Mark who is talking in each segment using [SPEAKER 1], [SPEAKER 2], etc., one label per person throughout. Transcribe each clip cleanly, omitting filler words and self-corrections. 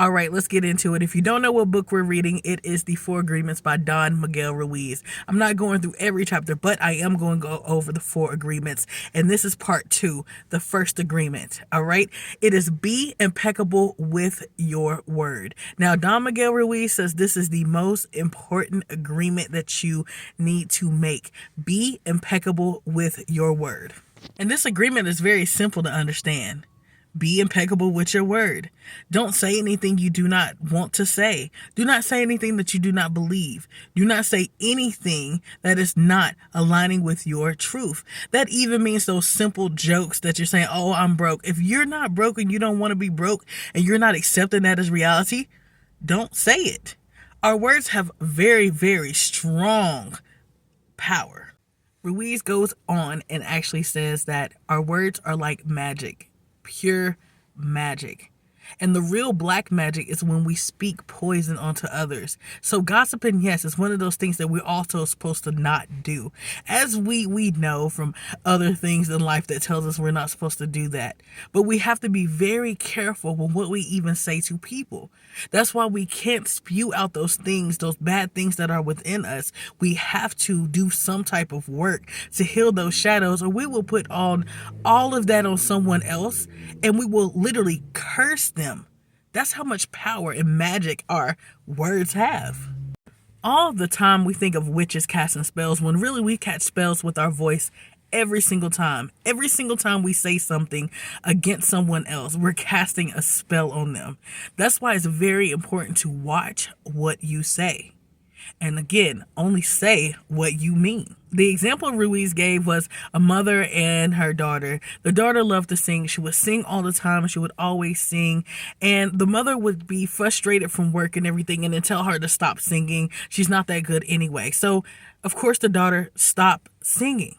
[SPEAKER 1] All right, let's get into it. If you don't know what book we're reading, it is The Four Agreements by Don Miguel Ruiz. I'm not going through every chapter, but I am going to go over the four agreements. And this is part 2, the first agreement. All right, it is be impeccable with your word. Now, Don Miguel Ruiz says this is the most important agreement that you need to make. Be impeccable with your word. And this agreement is very simple to understand. Be impeccable with your word. Don't say anything you do not want to say. Do not say anything that you do not believe. Do not say anything that is not aligning with your truth. That even means those simple jokes that you're saying, oh, I'm broke. If you're not broke and you don't want to be broke and you're not accepting that as reality, don't say it. Our words have very, very strong power. Ruiz goes on and actually says that our words are like magic. Pure magic. And the real black magic is when we speak poison onto others. So gossiping, yes, is one of those things that we're also supposed to not do. As we know from other things in life that tells us we're not supposed to do that. But we have to be very careful with what we even say to people. That's why we can't spew out those things, those bad things that are within us. We have to do some type of work to heal those shadows, or we will put on all of that on someone else and we will literally curse them. That's how much power and magic our words have. All the time we think of witches casting spells when really we catch spells with our voice every single time. Every single time we say something against someone else, we're casting a spell on them. That's why it's very important to watch what you say. And again, only say what you mean. The example Ruiz gave was a mother and her daughter. The daughter loved to sing. She would sing all the time. She would always sing. And the mother would be frustrated from work and everything and then tell her to stop singing. She's not that good anyway. So, of course, the daughter stopped singing.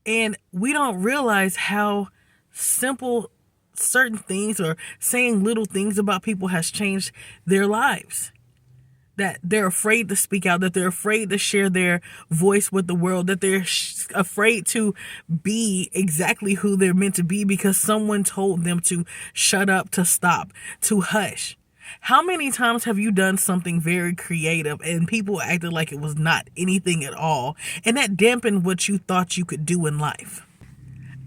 [SPEAKER 1] And we don't realize how simple certain things or saying little things about people has changed their lives. That they're afraid to speak out, that they're afraid to share their voice with the world, that they're afraid to be exactly who they're meant to be because someone told them to shut up, to stop, to hush. How many times have you done something very creative and people acted like it was not anything at all, and that dampened what you thought you could do in life?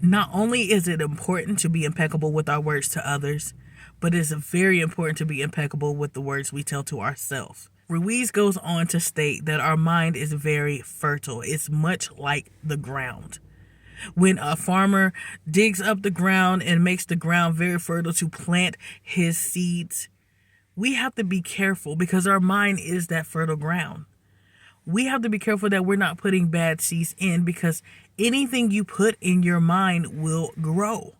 [SPEAKER 1] Not only is it important to be impeccable with our words to others, but it's very important to be impeccable with the words we tell to ourselves. Ruiz goes on to state that our mind is very fertile. It's much like the ground. When a farmer digs up the ground and makes the ground very fertile to plant his seeds, we have to be careful because our mind is that fertile ground. We have to be careful that we're not putting bad seeds in because anything you put in your mind will grow.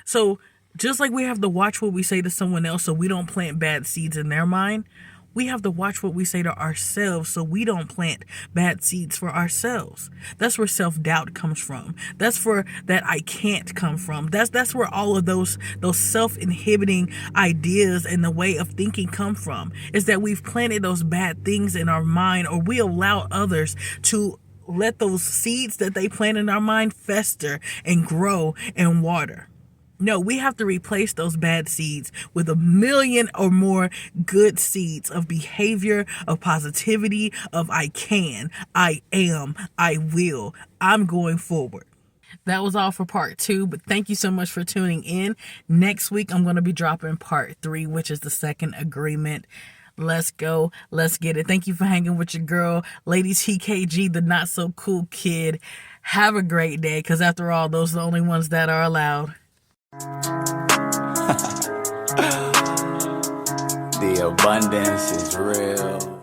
[SPEAKER 1] So just like we have to watch what we say to someone else so we don't plant bad seeds in their mind, we have to watch what we say to ourselves so we don't plant bad seeds for ourselves. That's where self-doubt comes from. That's where that I can't come from. That's where all of those self-inhibiting ideas and the way of thinking come from. Is that we've planted those bad things in our mind, or we allow others to let those seeds that they plant in our mind fester and grow and water. No, we have to replace those bad seeds with 1 million or more good seeds of behavior, of positivity, of I can, I am, I will, I'm going forward. That was all for part 2, but thank you so much for tuning in. Next week, I'm going to be dropping part 3, which is the second agreement. Let's go. Let's get it. Thank you for hanging with your girl, Lady TKG, the not so cool kid. Have a great day, because after all, those are the only ones that are allowed.
[SPEAKER 2] The abundance is real.